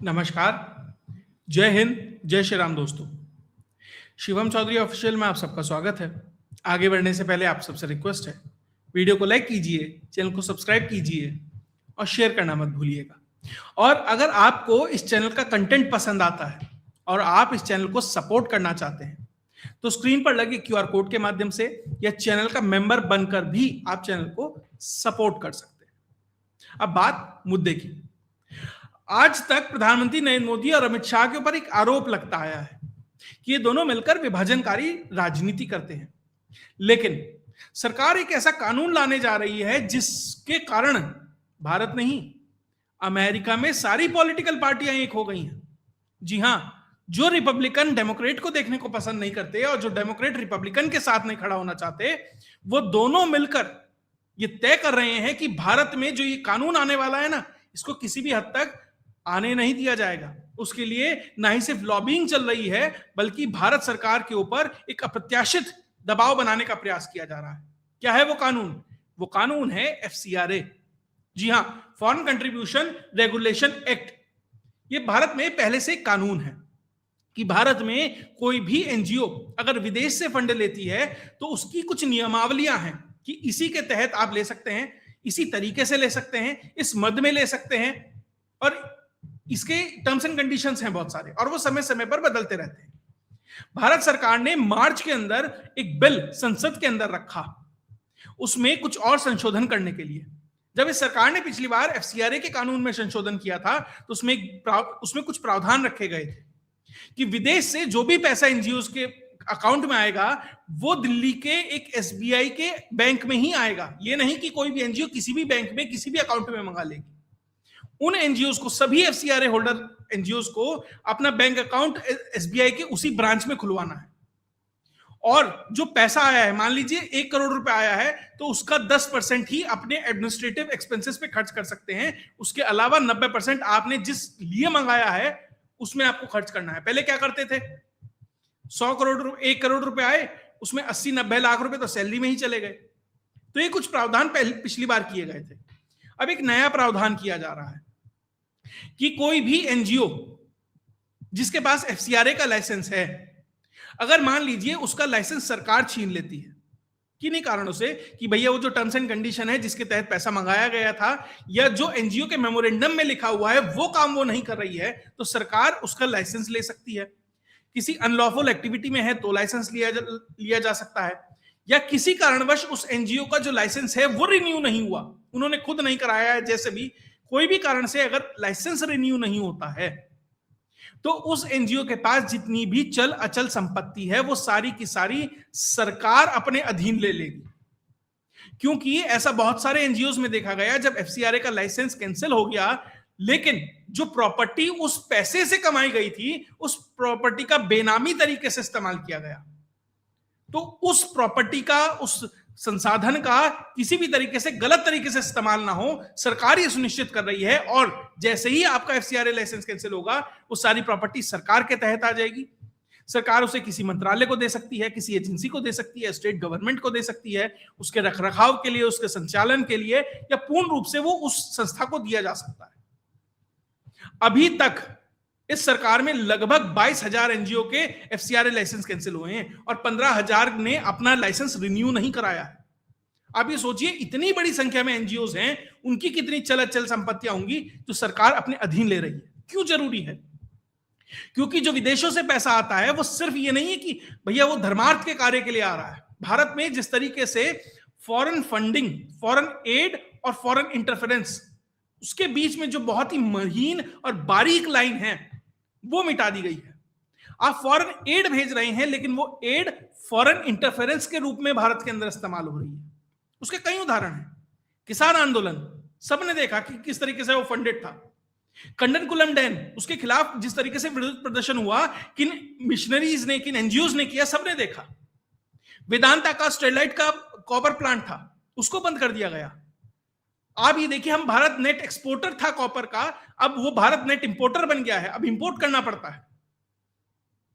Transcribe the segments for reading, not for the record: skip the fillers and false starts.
नमस्कार, जय हिंद, जय श्री राम दोस्तों। शिवम चौधरी ऑफिशियल में आप सबका स्वागत है। आगे बढ़ने से पहले आप सबसे रिक्वेस्ट है, वीडियो को लाइक कीजिए, चैनल को सब्सक्राइब कीजिए और शेयर करना मत भूलिएगा। और अगर आपको इस चैनल का कंटेंट पसंद आता है और आप इस चैनल को सपोर्ट करना चाहते हैं, तो स्क्रीन पर लगे क्यूआर कोड के माध्यम से या चैनल का मेंबर बनकर भी आप चैनल को सपोर्ट कर सकते हैं। अब बात मुद्दे की। आज तक प्रधानमंत्री नरेंद्र मोदी और अमित शाह के ऊपर एक आरोप लगता आया है कि ये दोनों मिलकर विभाजनकारी राजनीति करते हैं। लेकिन सरकार एक ऐसा कानून लाने जा रही है जिसके कारण भारत नहीं, अमेरिका में सारी पॉलिटिकल पार्टियां एक हो गई हैं। जी हां, जो रिपब्लिकन डेमोक्रेट को देखने को पसंद नहीं करते और जो डेमोक्रेट रिपब्लिकन के साथ नहीं खड़ा होना चाहते, वो दोनों मिलकर ये तय कर रहे हैं कि भारत में जो ये कानून आने वाला है ना, इसको किसी भी हद तक आने नहीं दिया जाएगा। उसके लिए ना ही सिर्फ लॉबिंग चल रही है, बल्कि भारत सरकार के ऊपर एक अप्रत्याशित दबाव बनाने का प्रयास किया जा रहा है। क्या है वो कानून? वो कानून है एफसीआरए। जी हां, फॉरेन कंट्रीब्यूशन रेगुलेशन एक्ट। ये भारत में पहले से कानून है कि भारत में कोई भी एनजीओ अगर विदेश से फंड लेती है तो उसकी कुछ नियमावलियां हैं कि इसी के तहत आप ले सकते हैं, इसी तरीके से ले सकते हैं, इस मद में ले सकते हैं, और इसके टर्म्स एंड कंडीशंस हैं बहुत सारे, और वो समय समय पर बदलते रहते हैं। भारत सरकार ने मार्च के अंदर एक बिल संसद के अंदर रखा, उसमें कुछ और संशोधन करने के लिए। जब इस सरकार ने पिछली बार एफसीआरए के कानून में संशोधन किया था तो उसमें कुछ प्रावधान रखे गए थे कि विदेश से जो भी पैसा एनजीओ के अकाउंट में आएगा वो दिल्ली के एक एसबीआई के बैंक में ही आएगा। ये नहीं कि कोई भी एनजीओ किसी भी बैंक में किसी भी अकाउंट में मंगा लेगी। उन एनजीओ को, सभी एफसीआरए होल्डर एनजीओ को अपना बैंक अकाउंट एसबीआई के उसी ब्रांच में खुलवाना है। और जो पैसा आया है, मान लीजिए 1 करोड़ रुपए आया है, तो उसका 10% ही अपने एडमिनिस्ट्रेटिव एक्सपेंसेस पे खर्च कर सकते हैं। उसके अलावा 90% आपने जिस लिए मंगाया है उसमें आपको खर्च करना है। पहले क्या करते थे, 1 करोड़ रुपए आए, उसमें 80-90 लाख रुपए तो सैलरी में ही चले गए। तो ये कुछ प्रावधान पिछली बार किए गए थे। अब एक नया प्रावधान किया जा रहा है कि कोई भी एनजीओ जिसके पास एफसीआरए का लाइसेंस है, अगर मान लीजिए उसका लाइसेंस सरकार छीन लेती है किन्हीं कारणों से, कि भैया वो जो टर्म्स एंड कंडीशन है जिसके तहत पैसा मंगाया गया था या जो एनजीओ के मेमोरेंडम में लिखा हुआ है वो काम वो नहीं कर रही है, तो सरकार उसका लाइसेंस ले सकती है। किसी अनलॉफुल एक्टिविटी में है तो लाइसेंस लिया जा सकता है, या किसी कारणवश उस एनजीओ का जो लाइसेंस है वो रिन्यू नहीं हुआ, उन्होंने खुद नहीं कराया है, जैसे भी कोई भी कारण से अगर लाइसेंस रिन्यू नहीं होता है तो उस एनजीओ के पास जितनी भी चल अचल संपत्ति है वो सारी की सारी सरकार अपने अधीन ले लेगी। क्योंकि ऐसा बहुत सारे एनजीओ में देखा गया, जब एफसीआरए का लाइसेंस कैंसिल हो गया लेकिन जो प्रॉपर्टी उस पैसे से कमाई गई थी उस प्रॉपर्टी का बेनामी तरीके से इस्तेमाल किया गया, तो उस प्रॉपर्टी का, उस संसाधन का किसी भी तरीके से गलत तरीके से इस्तेमाल ना हो, सरकार ये सुनिश्चित कर रही है। और जैसे ही आपका एफसीआरए लाइसेंस कैंसिल होगा वो सारी प्रॉपर्टी सरकार के तहत आ जाएगी। सरकार उसे किसी मंत्रालय को दे सकती है, किसी एजेंसी को दे सकती है, स्टेट गवर्नमेंट को दे सकती है, उसके रखरखाव के लिए, उसके संचालन के लिए, या पूर्ण रूप से वो उस संस्था को दिया जा सकता है। अभी तक इस सरकार में लगभग 22,000 एनजीओ के एफसीआरए लाइसेंस कैंसिल हुए हैं और 15,000 ने अपना लाइसेंस रिन्यू नहीं कराया है। आप ये सोचिए, इतनी बड़ी संख्या में एनजीओ हैं, उनकी कितनी चल अचल संपत्तियां होंगी जो सरकार अपने अधीन ले रही है। क्यों जरूरी है? क्योंकि जो विदेशों से पैसा आता है वो सिर्फ ये नहीं है कि भैया वो धर्मार्थ के कार्य के लिए आ रहा है। भारत में जिस तरीके से फॉरेन फंडिंग, फॉरेन एड और फॉरेन इंटरफेरेंस, उसके बीच में जो बहुत ही महीन और बारीक लाइन है वो मिटा दी गई है। आप फॉरेन एड भेज रहे हैं लेकिन वो एड फॉरेन इंटरफेरेंस के रूप में भारत के अंदर इस्तेमाल हो रही है। उसके कई उदाहरण हैं। किसान आंदोलन सबने देखा कि किस तरीके से वो फंडेड था। कंडनकुलम डैम, उसके खिलाफ जिस तरीके से विरोध प्रदर्शन हुआ, किन मिशनरीज ने, किन एनजीओज ने किया, सबने देखा। वेदांता का स्टेरलाइट का कॉपर प्लांट था, उसको बंद कर दिया गया। आप ये देखिए, हम भारत नेट एक्सपोर्टर था कॉपर का, अब वो भारत नेट इंपोर्टर बन गया है, अब इंपोर्ट करना पड़ता है।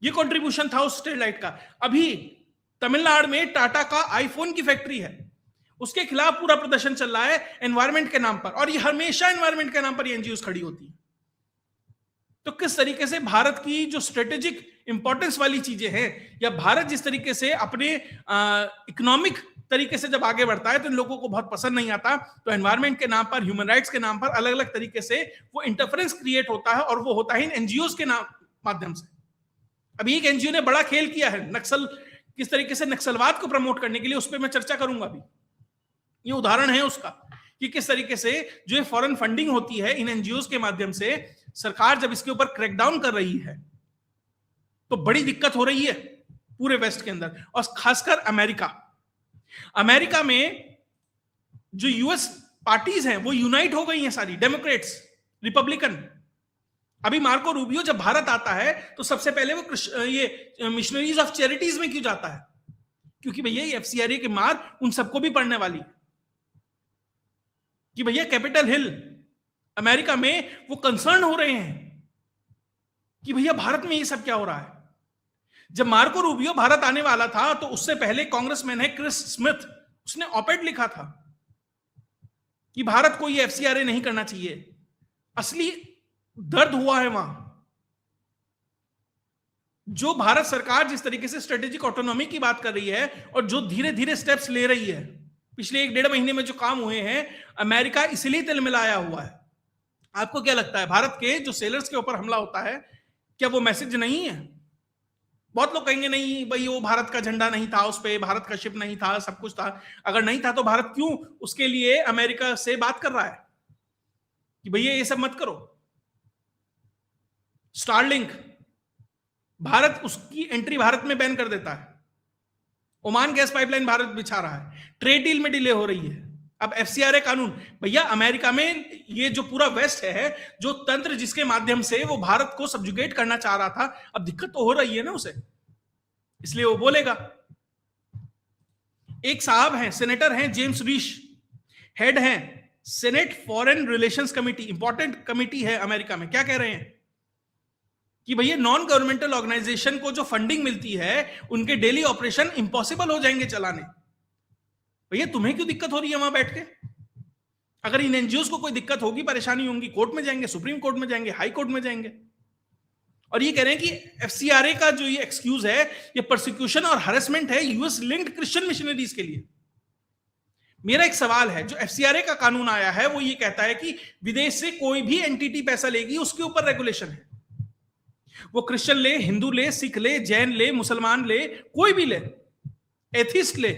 ये कंट्रीब्यूशन था उस स्टेरलाइट का। अभी तमिलनाडु में टाटा का आईफोन की फैक्ट्री है, उसके खिलाफ पूरा प्रदर्शन चल रहा है एनवायरमेंट के नाम पर, और ये हमेशा एनवायरमेंट के नाम पर ये एनजीओ खड़ी होती है। तो किस तरीके से भारत की जो स्ट्रेटेजिक इंपॉर्टेंस वाली चीजें हैं, या भारत जिस तरीके से अपने इकोनॉमिक तरीके से जब आगे बढ़ता है तो इन लोगों को बहुत पसंद नहीं आता। तो एनवायरमेंट के नाम पर, ह्यूमन राइट्स के नाम पर अलग अलग तरीके से वो इंटरफेरेंस क्रिएट होता है, और वो होता है इन एनजीओ के नाम माध्यम से। अभी एक एनजीओ ने बड़ा खेल किया है नक्सल, किस तरीके से नक्सलवाद को प्रमोट करने के लिए, उस पर मैं चर्चा करूंगा अभी। ये उदाहरण है उसका कि किस तरीके से जो फॉरेन फंडिंग होती है इन एनजीओ के माध्यम से, सरकार जब इसके ऊपर क्रैकडाउन कर रही है तो बड़ी दिक्कत हो रही है पूरे वेस्ट के अंदर, और खासकर अमेरिका में जो यूएस पार्टीज हैं वो यूनाइट हो गई हैं सारी, डेमोक्रेट्स, रिपब्लिकन। अभी मार्को रूबियो जब भारत आता है तो सबसे पहले वो ये मिशनरीज ऑफ चैरिटीज में क्यों जाता है? क्योंकि भैया ये एफसीआरए की मार उन सबको भी पड़ने वाली है कि भैया कैपिटल हिल अमेरिका में वो कंसर्न हो रहे हैं कि भैया भारत में ये सब क्या हो रहा है। जब मार्को रूबियो भारत आने वाला था तो उससे पहले कांग्रेसमैन है क्रिस स्मिथ, उसने ऑपेड लिखा था कि भारत को ये एफसीआरए नहीं करना चाहिए। असली दर्द हुआ है वहां। जो भारत सरकार जिस तरीके से स्ट्रेटेजिक ऑटोनॉमी की बात कर रही है और जो धीरे धीरे स्टेप्स ले रही है, पिछले 1-1.5 महीने में जो काम हुए हैं, अमेरिका इसलिए तिलमिलाया हुआ है। आपको क्या लगता है भारत के जो सेलर्स के ऊपर हमला होता है, क्या वो मैसेज नहीं है? बहुत लोग कहेंगे नहीं भाई वो भारत का झंडा नहीं था, उस पे भारत का शिप नहीं था, सब कुछ था। अगर नहीं था तो भारत क्यों उसके लिए अमेरिका से बात कर रहा है कि भैया ये सब मत करो? स्टारलिंक, भारत उसकी एंट्री भारत में बैन कर देता है। ओमान गैस पाइपलाइन भारत बिछा रहा है, ट्रेड डील में डिले हो रही है। अब एफसीआरए कानून, भैया अमेरिका में ये जो पूरा वेस्ट है, जो तंत्र जिसके माध्यम से वो भारत को सब्जुगेट करना चाह रहा था, अब दिक्कत तो हो रही है ना उसे, इसलिए वो बोलेगा। एक साहब हैं, सेनेटर हैं, जेम्स रिश, हेड हैं senate foreign relations committee, important committee है अमेरिका में। क्या कह रहे हैं कि भैया नॉन गवर्नमेंटल ऑर्गेनाइजेशन को जो फंडिंग मिलती है उनके डेली ऑपरेशन इंपॉसिबल हो जाएंगे चलाने। भैया तुम्हें क्यों दिक्कत हो रही है वहां बैठ के? अगर इन एनजीओ को कोई दिक्कत होगी, परेशानी होगी, कोर्ट में जाएंगे, सुप्रीम कोर्ट में जाएंगे, हाई कोर्ट में जाएंगे। और ये कह रहे हैं कि एफसीआरए का जो ये एक्सक्यूज है, ये प्रोसिक्यूशन और हरेसमेंट है यूएस लिंक्ड क्रिश्चियन मिशनरीज के लिए। मेरा एक सवाल है, जो एफसीआरए का कानून आया है वो ये कहता है कि विदेश से कोई भी एंटिटी पैसा लेगी उसके ऊपर रेगुलेशन है। वो क्रिश्चियन ले, हिंदू ले, सिख ले, जैन ले, मुसलमान ले, कोई भी ले, एथिस्ट ले,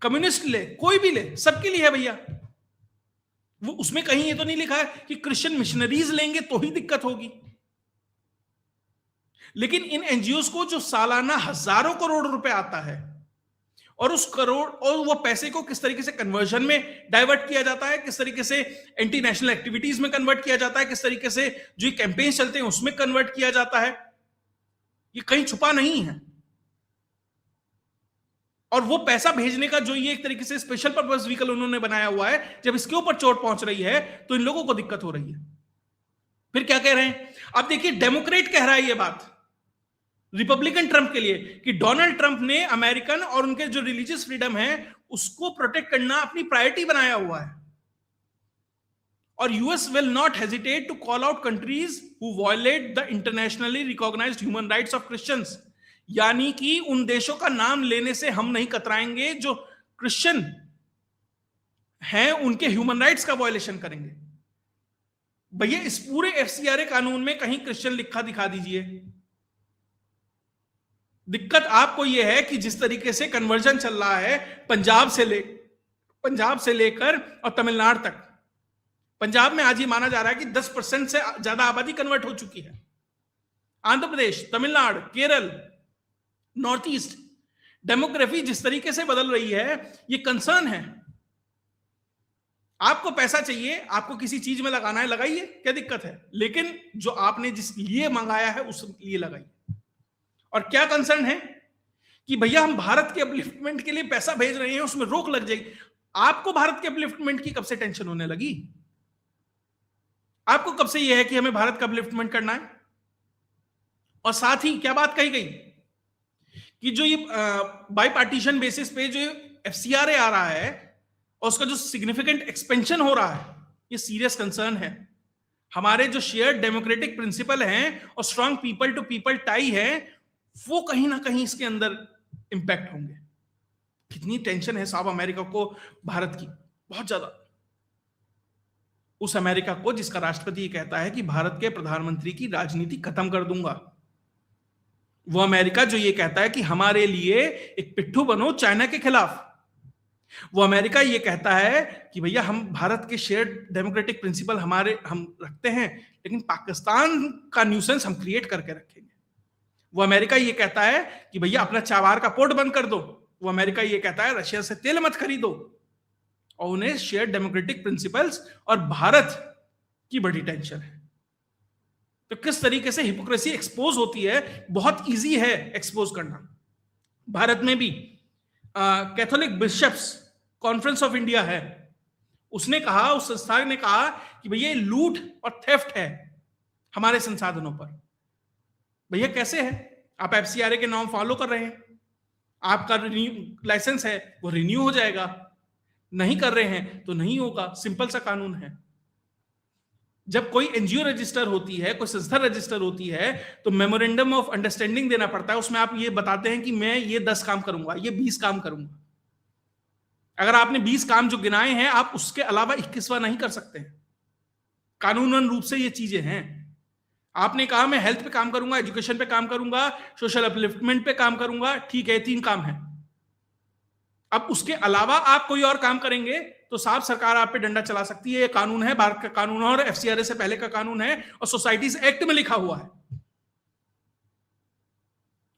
कम्युनिस्ट ले, कोई भी ले, सबके लिए है भैया। वो उसमें कहीं ये तो नहीं लिखा है कि क्रिश्चियन मिशनरीज लेंगे तो ही दिक्कत होगी। लेकिन इन एनजीओ को जो सालाना हजारों करोड़ रुपए आता है, और उस करोड़ और वो पैसे को किस तरीके से कन्वर्जन में डाइवर्ट किया जाता है, किस तरीके से एंटी नेशनल एक्टिविटीज में कन्वर्ट किया जाता है, किस तरीके से जो कैंपेन चलते हैं उसमें कन्वर्ट किया जाता है, ये कहीं छुपा नहीं है। और वो पैसा भेजने का जो ये एक तरीके से स्पेशल पर्पस व्हीकल उन्होंने बनाया हुआ है, जब इसके ऊपर चोट पहुंच रही है तो इन लोगों को दिक्कत हो रही है। फिर क्या कह रहे हैं? अब देखिए, डेमोक्रेट कह रहा है ये बात रिपब्लिकन ट्रंप के लिए कि डोनाल्ड ट्रंप ने अमेरिकन और उनके जो रिलीजियस फ्रीडम है उसको प्रोटेक्ट करना अपनी प्रायोरिटी बनाया हुआ है। और US will not hesitate to call out countries who violate the internationally recognised human rights of Christians. यानी कि उन देशों का नाम लेने से हम नहीं कतराएंगे जो क्रिश्चियन हैं, उनके ह्यूमन राइट्स का वायलेशन करेंगे। भैया इस पूरे एफसीआरए कानून में कहीं क्रिश्चियन लिखा दिखा दीजिए। दिक्कत आपको यह है कि जिस तरीके से कन्वर्जन चल रहा है पंजाब से लेकर और तमिलनाडु तक। पंजाब में आज ये माना जा रहा है कि 10% से ज्यादा आबादी कन्वर्ट हो चुकी है। Andhra Pradesh, Tamil Nadu, Kerala, north east, demography जिस तरीके से बदल रही है, ये कंसर्न है। आपको पैसा चाहिए, आपको किसी चीज में लगाना है, लगाइए, क्या दिक्कत है? लेकिन जो आपने जिस लिए मंगाया है उस लिए लगाइए। और क्या कंसर्न है कि भैया हम भारत के अपलिफ्टमेंट के लिए पैसा भेज रहे हैं, उसमें रोक लग जाएगी। आपको भारत के अपलिफ्टमेंट की कब से टेंशन होने लगी? आपको कब से यह है कि हमें भारत का अपलिफ्टमेंट करना है? और साथ ही क्या बात कही गई कि जो ये बाई पार्टीशन बेसिस पे जो एफसीआरए आ रहा है और उसका जो सिग्निफिकेंट एक्सपेंशन हो रहा है, ये सीरियस कंसर्न है। हमारे जो शेयर्ड डेमोक्रेटिक प्रिंसिपल हैं और strong people to people tie है, वो कहीं ना कहीं इसके अंदर इंपैक्ट होंगे। कितनी टेंशन है साहब अमेरिका को भारत की, बहुत ज्यादा। उस अमेरिका को जिसका राष्ट्रपति कहता है कि भारत के प्रधानमंत्री की राजनीति खत्म कर दूंगा, वो अमेरिका जो ये कहता है कि हमारे लिए एक पिट्ठू बनो चाइना के खिलाफ, वो अमेरिका ये कहता है कि भैया हम भारत के शेयर्ड डेमोक्रेटिक प्रिंसिपल हम रखते हैं, लेकिन पाकिस्तान का न्यूसेंस हम क्रिएट करके रखेंगे। वो अमेरिका ये कहता है कि भैया अपना चाबार का पोर्ट बंद कर दो, वो अमेरिका ये कहता है रशिया से तेल मत खरीदो। और उन्हें शेयर्ड डेमोक्रेटिक प्रिंसिपल्स और भारत की बड़ी टेंशन है। तो किस तरीके से हिपोक्रेसी एक्सपोज होती है, बहुत इजी है एक्सपोज करना। भारत में भी Catholic bishops conference of India है, उसने कहा, उस संस्था ने कहा कि भैया लूट और थेफ्ट है हमारे संसाधनों पर। भैया कैसे है? आप एफसीआरए के नॉर्म फॉलो कर रहे हैं, आपका लाइसेंस है वो रिन्यू हो जाएगा, नहीं कर रहे हैं तो नहीं होगा, सिंपल सा कानून है। जब कोई एनजीओ रजिस्टर होती है, कोई संस्था रजिस्टर होती है, तो मेमोरेंडम ऑफ अंडरस्टैंडिंग देना पड़ता है। उसमें आप ये बताते हैं कि मैं ये 10 काम करूंगा, ये 20 काम करूंगा। अगर आपने 20 काम जो गिनाए हैं, आप उसके अलावा 21वां नहीं कर सकते हैं। कानूनन रूप से ये चीजें हैं। आपने कहा मैं हेल्थ पे काम करूंगा, एजुकेशन पे काम करूंगा, सोशल अपलिफ्टमेंट पे काम करूंगा, ठीक है, 3 काम है। अब उसके अलावा आप कोई और काम करेंगे तो साफ सरकार आप पे डंडा चला सकती है। ये कानून है, भारत का कानून है और एफसीआरए से पहले का कानून है और सोसाइटीज एक्ट में लिखा हुआ है।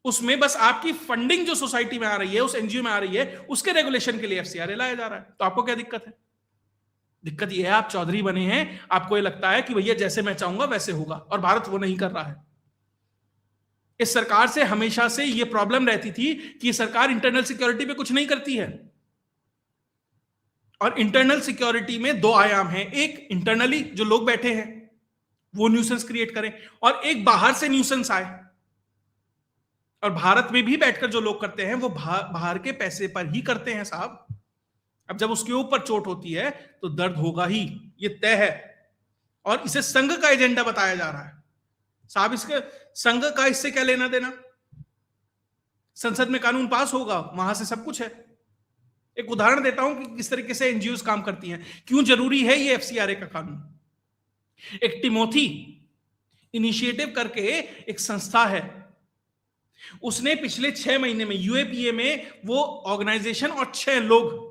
उसमें बस आपकी फंडिंग जो सोसाइटी में आ रही है, उस एनजीओ में आ रही है, उसके रेगुलेशन के लिए एफसीआरए लाया जा रहा है। तो आपको क्या दिक्कत है? दिक्कत यह है आप चौधरी बने हैं, आपको ये लगता है कि भैया जैसे मैं चाहूंगा वैसे होगा, और भारत वो नहीं कर रहा है। इस सरकार से हमेशा से ये प्रॉब्लम रहती थी कि सरकार इंटरनल सिक्योरिटी पे कुछ नहीं करती है। और इंटरनल सिक्योरिटी में 2 आयाम हैं, एक इंटरनली जो लोग बैठे हैं वो न्यूसेंस क्रिएट करें, और एक बाहर से न्यूसेंस आए। और भारत में भी बैठकर जो लोग करते हैं वो बाहर के पैसे पर ही करते हैं साहब। अब जब उसके ऊपर चोट होती है तो दर्द होगा ही, ये तय है। और इसे संघ का एजेंडा बताया जा रहा है साहब। इसके संघ का इससे क्या लेना देना? संसद में कानून पास होगा, वहां से सब कुछ है। एक उदाहरण देता हूं कि किस तरीके से एनजीओ काम करती हैं, क्यों जरूरी है ये एफसीआरए का कानून। एक टिमोथी इनिशिएटिव करके एक संस्था है, उसने पिछले 6 महीने में यूएपीए में वो ऑर्गेनाइजेशन और 6 लोग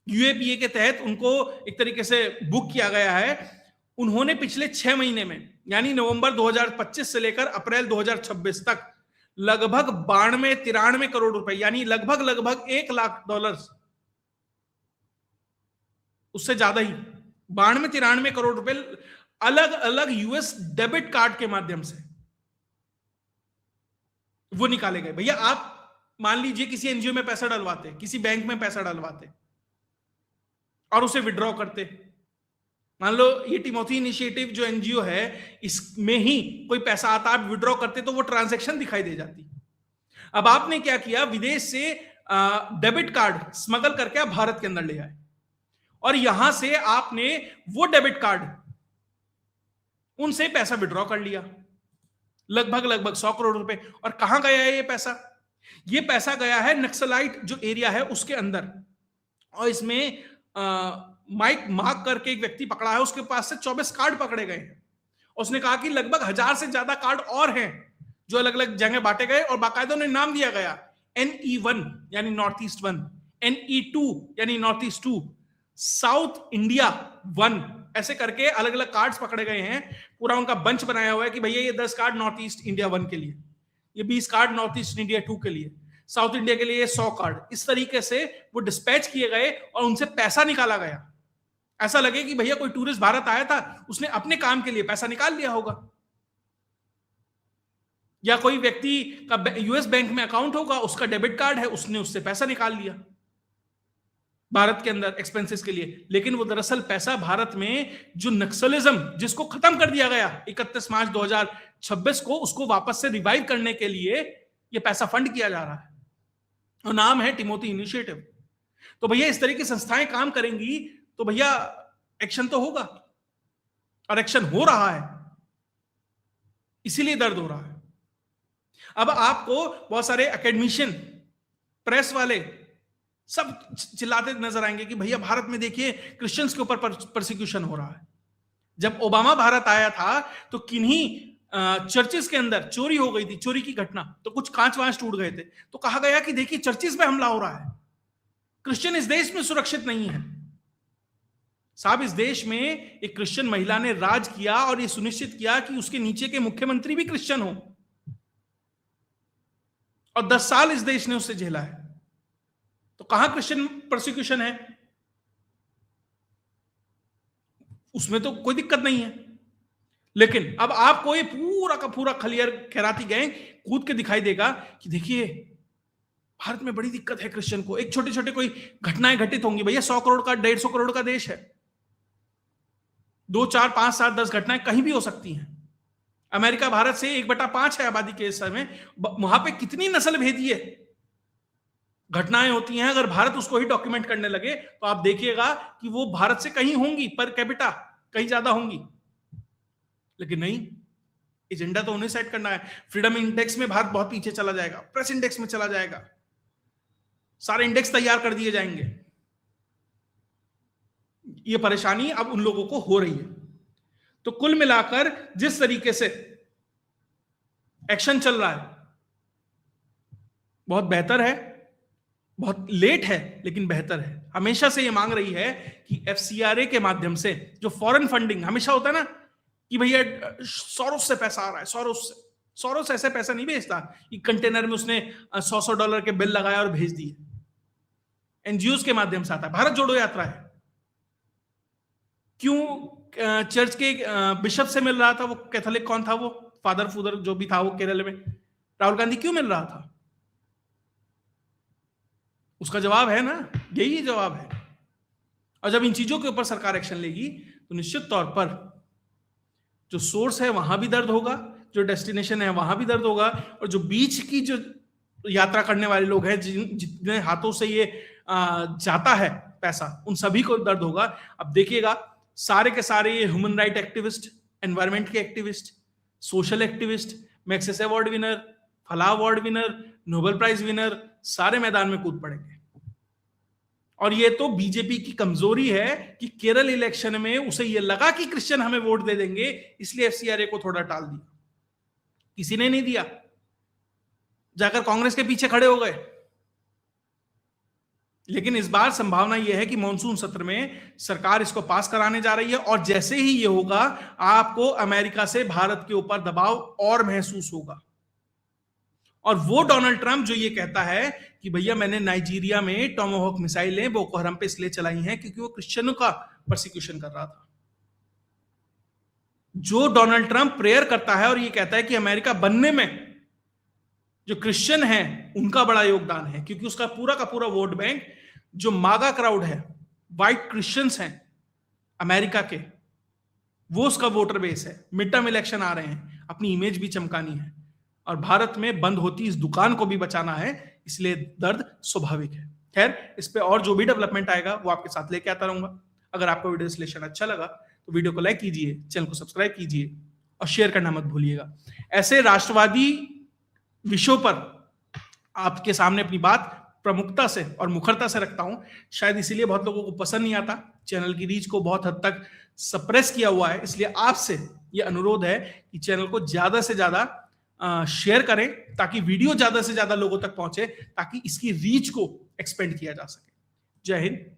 यूएपीए के तहत उनको एक तरीके से बुक किया गया है। उन्होंने पिछले 6 महीने में, यानी नवंबर 2025 से लेकर अप्रैल 2026 तक लगभग 92-93 करोड़ रुपए, यानी लगभग $1 लाख, उससे ज्यादा ही, 92-93 करोड़ रुपए अलग अलग यूएस डेबिट कार्ड के माध्यम से वो निकाले गए। भैया आप मान लीजिए किसी एनजीओ में पैसा डलवाते, किसी बैंक में पैसा डलवाते और उसे विड्रॉ करते। मान लो ये टिमोथी इनिशिएटिव जो एनजीओ है, इसमें ही कोई पैसा आता, आप विड्रॉ करते तो वो ट्रांजैक्शन दिखाई दे जाती। अब आपने क्या किया, विदेश से डेबिट कार्ड स्मगल करके आप भारत के अंदर ले आए और यहां से आपने वो डेबिट कार्ड उनसे पैसा विड्रॉ कर लिया, लगभग 100 करोड़ रुपए। और कहां गया है ये पैसा? ये पैसा गया है नक्सलाइट जो एरिया है उसके अंदर। और इसमें माइक मार्क करके एक व्यक्ति पकड़ा है, उसके पास से 24 कार्ड पकड़े गए हैं। उसने कहा कि लगभग 1000 से ज्यादा कार्ड और हैं जो अलग अलग जगह बांटे गए और बाकायदा उन्हें नाम दिया गया, NE1 यानी नॉर्थ ईस्ट 1, NE2 यानी नॉर्थ ईस्ट 2, साउथ इंडिया 1, ऐसे करके अलग अलग कार्ड्स पकड़े गए हैं। पूरा उनका बंच बनाया हुआ है कि भैया ये 10 कार्ड नॉर्थ ईस्ट इंडिया 1 के लिए, ये 20 कार्ड नॉर्थ ईस्ट इंडिया 2 के लिए, साउथ इंडिया के लिए 100 कार्ड। इस तरीके से वो डिस्पैच किए गए और उनसे पैसा निकाला गया। ऐसा लगे कि भैया कोई टूरिस्ट भारत आया था, उसने अपने काम के लिए पैसा निकाल लिया होगा, या कोई व्यक्ति का यूएस बैंक में अकाउंट होगा, उसका डेबिट कार्ड है, उसने उससे पैसा निकाल लिया भारत के अंदर एक्सपेंसेस के लिए। लेकिन वो दरअसल पैसा भारत में जो नक्सलिज्म जिसको खत्म कर दिया गया 31 मार्च 2026 को, उसको वापस से रिवाइव करने के लिए ये पैसा फंड किया जा रहा है और नाम है टिमोथी इनिशिएटिव। तो भैया इस तरह की संस्थाएं काम करेंगी तो भैया एक्शन तो होगा। और एक्शन हो रहा है, इसीलिए दर्द हो रहा है। अब आपको बहुत सारे एकेडमिशियन, प्रेस वाले सब चिल्लाते नजर आएंगे कि भैया भारत में देखिए क्रिश्चियंस के ऊपर परसिक्यूशन हो रहा है। जब ओबामा भारत आया था तो किन्हीं चर्चेस के अंदर चोरी हो गई थी, चोरी की घटना, तो कुछ कांच वांच टूट गए थे, तो कहा गया कि देखिए चर्चेस पे हमला हो रहा है, क्रिश्चियन इस देश में सुरक्षित नहीं है। साहब, इस देश में एक क्रिश्चियन महिला ने राज किया और यह सुनिश्चित किया कि उसके नीचे के मुख्यमंत्री भी क्रिश्चियन हो, और 10 साल इस देश ने उससे झेला है। तो कहां क्रिश्चियन प्रोसिक्यूशन है? उसमें तो कोई दिक्कत नहीं है। लेकिन अब आपको ये पूरा का पूरा खलियर खैराती गैंग कूद के दिखाई देगा कि देखिए भारत में बड़ी दिक्कत है क्रिश्चियन को, एक छोटे छोटे कोई घटनाएं घटित होंगी। भैया 100 करोड़ का 150 करोड़ का देश है, 2, 4, 5, 7, 10 घटनाएं कहीं भी हो सकती हैं। अमेरिका भारत से 1/5 है आबादी के समय, वहां पे कितनी नस्ल भेदी है घटनाएं होती हैं। अगर भारत उसको ही डॉक्यूमेंट करने लगे तो आप देखिएगा कि वो भारत से कहीं होंगी, पर कैपिटा कहीं ज्यादा होंगी। लेकिन नहीं, एजेंडा तो उन्हें सेट करना है। फ्रीडम इंडेक्स में भारत बहुत पीछे चला जाएगा, प्रेस इंडेक्स में चला जाएगा, सारे इंडेक्स तैयार कर दिए जाएंगे। ये परेशानी अब उन लोगों को हो रही है। तो कुल मिलाकर जिस तरीके से एक्शन चल रहा है बहुत बेहतर है, बहुत लेट है लेकिन बेहतर है। हमेशा से ये मांग रही है कि एफसीआरए के माध्यम से, जो फॉरेन फंडिंग हमेशा होता है ना कि भैया सोरोस से पैसा आ रहा है, सोरोस ऐसे पैसा नहीं भेजता कि कंटेनर में उसने $100 के बिल लगाया और भेज दिए। एनजीओ के माध्यम से आता है। भारत जोड़ो यात्रा है, क्यों चर्च के बिशप से मिल रहा था, वो कैथोलिक कौन था, वो फादर फूदर जो भी था वो केरल में, राहुल गांधी क्यों मिल रहा था? उसका जवाब है ना, यही जवाब है। और जब इन चीजों के ऊपर सरकार एक्शन लेगी तो निश्चित तौर पर जो सोर्स है वहां भी दर्द होगा, जो डेस्टिनेशन है वहां भी दर्द होगा, और जो बीच की जो यात्रा करने वाले लोग हैं, जितने हाथों से ये जाता है पैसा, उन सभी को दर्द होगा। अब देखिएगा सारे के सारे ये ह्यूमन राइट एक्टिविस्ट, एनवायरमेंट के activist, social activist, Magsaysay award winner, फला award winner, Nobel prize winner, सारे मैदान में कूद पड़ेंगे। और ये तो बीजेपी की कमजोरी है कि केरल इलेक्शन में उसे ये लगा कि क्रिश्चियन हमें वोट दे देंगे, इसलिए एफसीआरए को थोड़ा टाल दिया। किसी ने नहीं दिया, जाकर कांग्रेस के पीछे खड़े हो गए। लेकिन इस बार संभावना यह है कि मॉनसून सत्र में सरकार इसको पास कराने जा रही है, और जैसे ही यह होगा आपको अमेरिका से भारत के ऊपर दबाव और महसूस होगा। और वो डोनाल्ड ट्रंप जो ये कहता है कि भैया मैंने नाइजीरिया में टोमाहोक मिसाइलें बोको हराम पे इसलिए चलाई हैं क्योंकि वो क्रिश्चियनों का परसिक्यूशन कर रहा था। जो डोनाल्ड ट्रंप प्रेयर करता है और ये कहता है कि अमेरिका बनने में जो क्रिश्चियन है उनका बड़ा योगदान है, क्योंकि उसका पूरा का पूरा वोट बैंक जो मागा क्राउड है, व्हाइट क्रिश्चियंस हैं अमेरिका के, वो उसका वोटर बेस है। मिड टर्म इलेक्शन आ रहे हैं, अपनी इमेज भी चमकानी है, और भारत में बंद होती इस दुकान को भी बचाना है, इसलिए दर्द स्वाभाविक है। खैर, इस पे और जो भी डेवलपमेंट आएगा वो आपके साथ लेके आता रहूंगा। अगर आपको वीडियो विश्लेषण अच्छा लगा तो वीडियो को लाइक कीजिए, चैनल को सब्सक्राइब कीजिए और शेयर करना मत भूलिएगा। ऐसे राष्ट्रवादी विषयों पर आपके सामने अपनी बात प्रमुखता से और मुखरता से रखता हूं, शायद इसीलिए बहुत लोगों को पसंद नहीं आता। चैनल की रीच को बहुत हद तक सप्रेस किया हुआ है, इसलिए आपसे यह अनुरोध है कि चैनल को ज्यादा से ज्यादा शेयर करें ताकि वीडियो ज्यादा से ज्यादा लोगों तक पहुंचे, ताकि इसकी रीच को एक्सपेंड किया जा सके। जय हिंद।